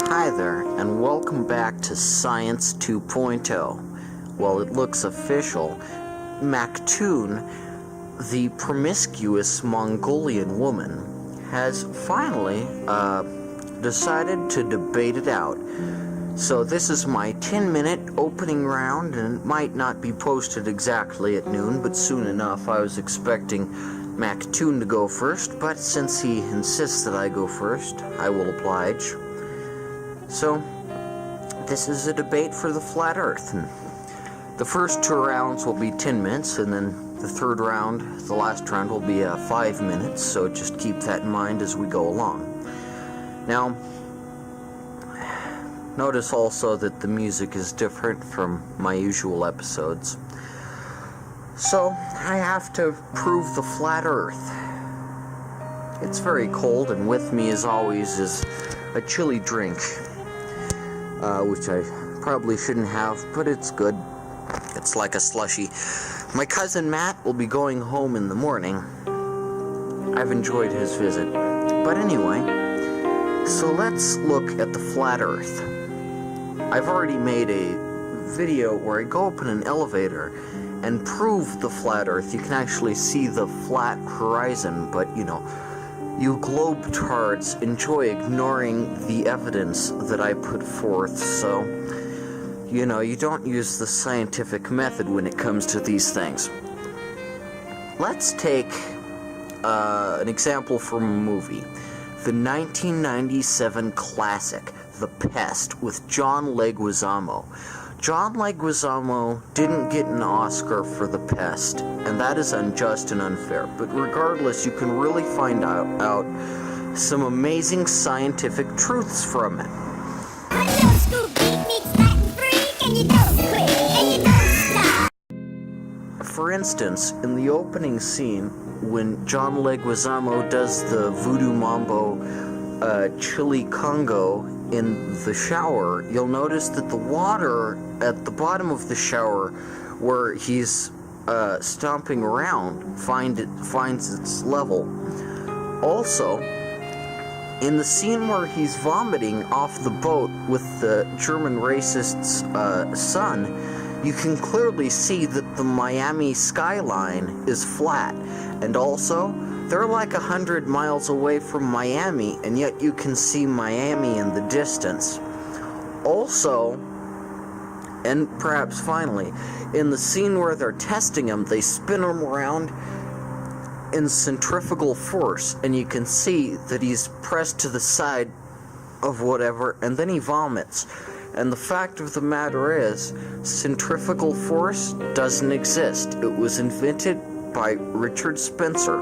Hi there, and welcome back to Science 2.0. Well, it looks official. MacToon, the promiscuous Mongolian woman, has finally decided to debate it out. So this is my 10-minute opening round, and it might not be posted exactly at noon, but soon enough. I was expecting MacToon to go first, but since he insists that I go first, I will oblige. So, this is a debate for the flat Earth, and the first 2 rounds will be 10 minutes, and then the third round, the last round, will be 5 minutes, so just keep that in mind as we go along. Now, notice also that the music is different from my usual episodes. So, I have to prove the flat Earth. It's very cold, and with me, as always, is a chilly drink, which I probably shouldn't have, but it's good. It's like a slushie. My cousin Matt will be going home in the morning. I've enjoyed his visit. But anyway, so let's look at the flat Earth. I've already made a video where I go up in an elevator and prove the flat Earth. You can actually see the flat horizon, but you globetards enjoy ignoring the evidence that I put forth, so you don't use the scientific method when it comes to these things. Let's take an example from a movie, the 1997 classic, The Pest, with John Leguizamo. John Leguizamo didn't get an Oscar for The Pest, and that is unjust and unfair. But regardless, you can really find out some amazing scientific truths from it. For instance, in the opening scene, when John Leguizamo does the Voodoo Mambo Chili Congo in the shower, you'll notice that the water at the bottom of the shower where he's stomping around finds its level. Also, in the scene where he's vomiting off the boat with the German racist's son, you can clearly see that the Miami skyline is flat, and also they're like 100 miles away from Miami, and yet you can see Miami in the distance. Also, and perhaps finally, in the scene where they're testing him, they spin him around in centrifugal force, and you can see that he's pressed to the side of whatever, and then he vomits. And the fact of the matter is, centrifugal force doesn't exist. It was invented by Richard Spencer.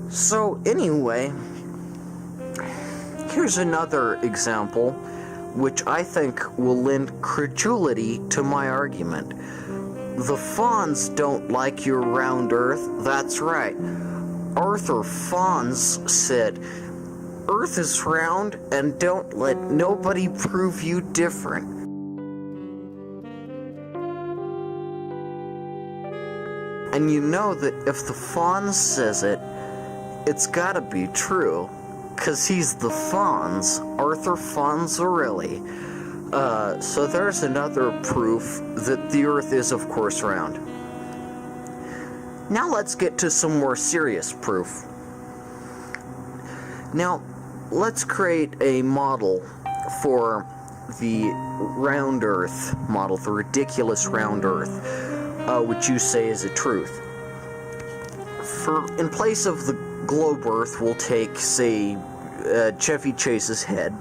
So anyway, here's another example which I think will lend credulity to my argument. The fawns don't like your round Earth. That's right. Arthur Fawns said, "Earth is round, and don't let nobody prove you different." And you know that if the Fawns says it, it's gotta be true, 'cause he's the Fawns, Arthur Fonzarelli. So there's another proof that the Earth is, of course, round. Now let's get to some more serious proof. Now, let's create a model for the round Earth model, the ridiculous round Earth, which you say is a truth. In place of the globe Earth, we'll take, say, Chevy Chase's head.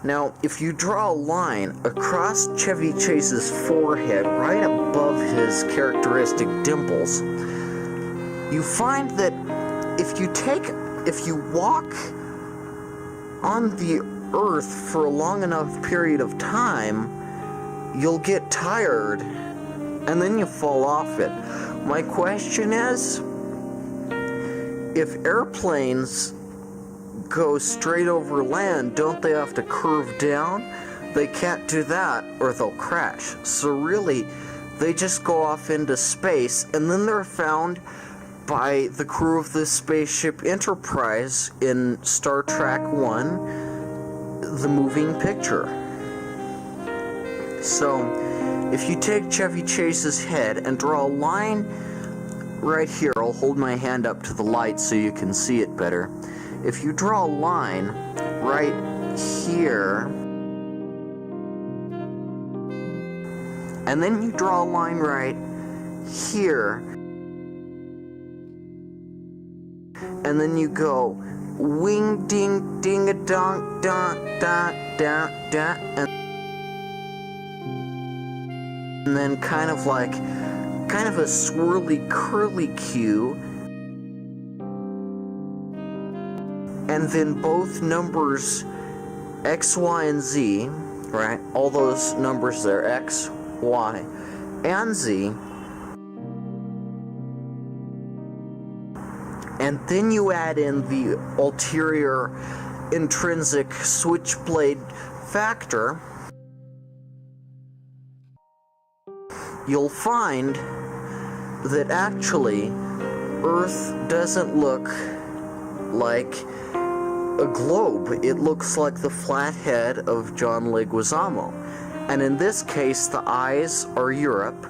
Now, if you draw a line across Chevy Chase's forehead, right above his characteristic dimples, you find that if you walk on the Earth for a long enough period of time, you'll get tired, and then you fall off it. My question is, if airplanes go straight over land, don't they have to curve down? They can't do that, or they'll crash. So really, they just go off into space, and then they're found by the crew of the spaceship Enterprise in Star Trek 1, the moving picture. So, if you take Chevy Chase's head and draw a line right here, I'll hold my hand up to the light so you can see it better. If you draw a line right here, and then you draw a line right here, and then you go wing ding ding a dong dong da da da, and then kind of a swirly curly Q, and then both numbers X, Y, and Z, right? All those numbers there, X, Y, and Z. And then you add in the ulterior intrinsic switchblade factor. You'll find that actually Earth doesn't look like a globe. It looks like the flat head of John Leguizamo. And in this case, the eyes are Europe,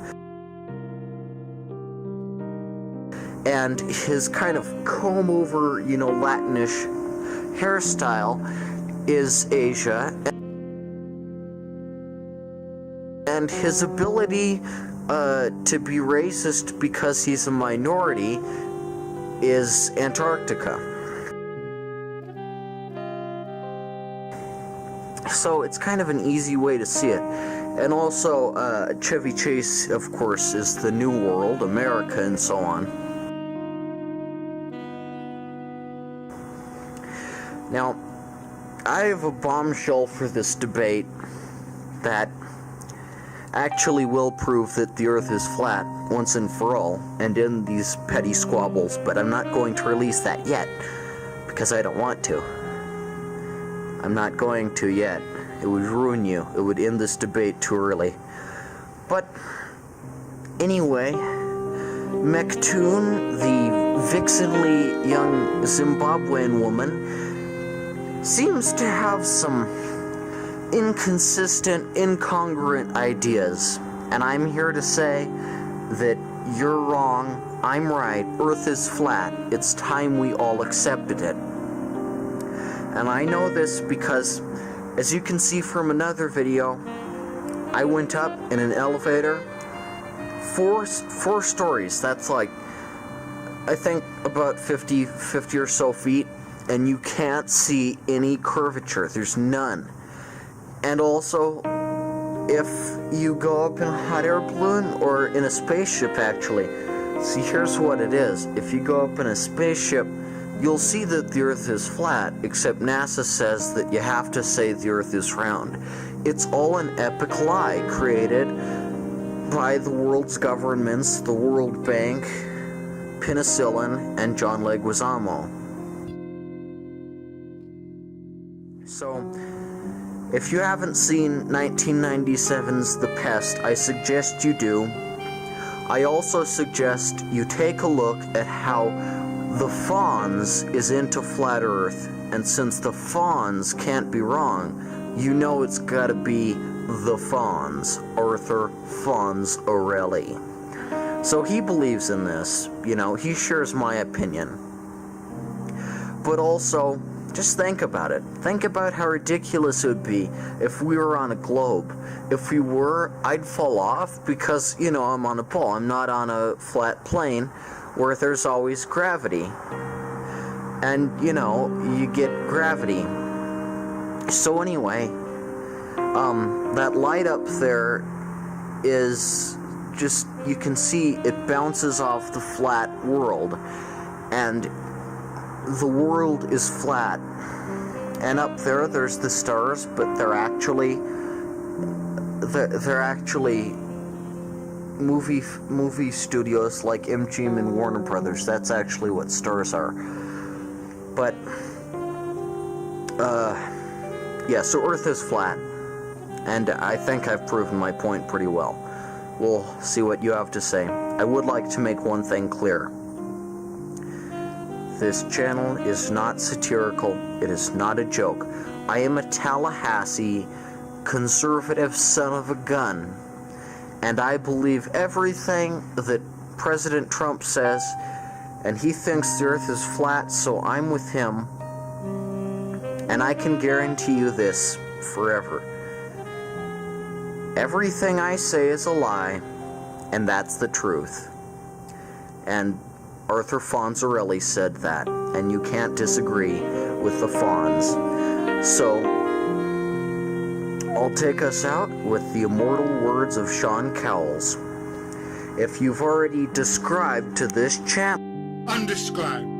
and his kind of comb-over, Latinish hairstyle is Asia, and his ability to be racist because he's a minority is Antarctica. So it's kind of an easy way to see it. And also, Chevy Chase, of course, is the New World, America, and so on. Now, I have a bombshell for this debate that actually will prove that the Earth is flat once and for all, and in these petty squabbles, but I'm not going to release that yet, because I don't want to. I'm not going to yet. It would ruin you. It would end this debate too early. But, anyway, McToon, the vixenly young Zimbabwean woman, seems to have some inconsistent, incongruent ideas. And I'm here to say that you're wrong, I'm right, Earth is flat. It's time we all accepted it. And I know this because, as you can see from another video, I went up in an elevator, four stories. That's like, I think about 50 or so feet, and you can't see any curvature. There's none. And also, if you go up in a hot air balloon, or in a spaceship actually, see, here's what it is. If you go up in a spaceship, you'll see that the Earth is flat, except NASA says that you have to say the Earth is round. It's all an epic lie created by the world's governments, the World Bank, penicillin, and John Leguizamo. So, if you haven't seen 1997's The Pest, I suggest you do. I also suggest you take a look at how the Fonz is into flat Earth, and since the Fonz can't be wrong, you know it's gotta be the Fonz, Arthur Fonz O'Reilly. So he believes in this, he shares my opinion. But also, just think about it. Think about how ridiculous it would be if we were on a globe. If we were, I'd fall off because, I'm on a ball. I'm not on a flat plane where there's always gravity. And, you get gravity. So anyway, that light up there is just, you can see it bounces off the flat world. And the world is flat. And up there, there's the stars, but they're actually movie studios like MGM and Warner Brothers. That's actually what stars are. But yeah, so Earth is flat, and I think I've proven my point pretty well. We'll see what you have to say. I would like to make one thing clear. This channel is not satirical. It is not a joke. I am a Tallahassee conservative son of a gun, and I believe everything that President Trump says, and he thinks the earth is flat, so I'm with him, and I can guarantee you this forever. Everything I say is a lie, and that's the truth. And Arthur Fonzarelli said that, and you can't disagree with the Fonz. So, I'll take us out with the immortal words of Sean Cowles. If you've already described to this channel, undescribed.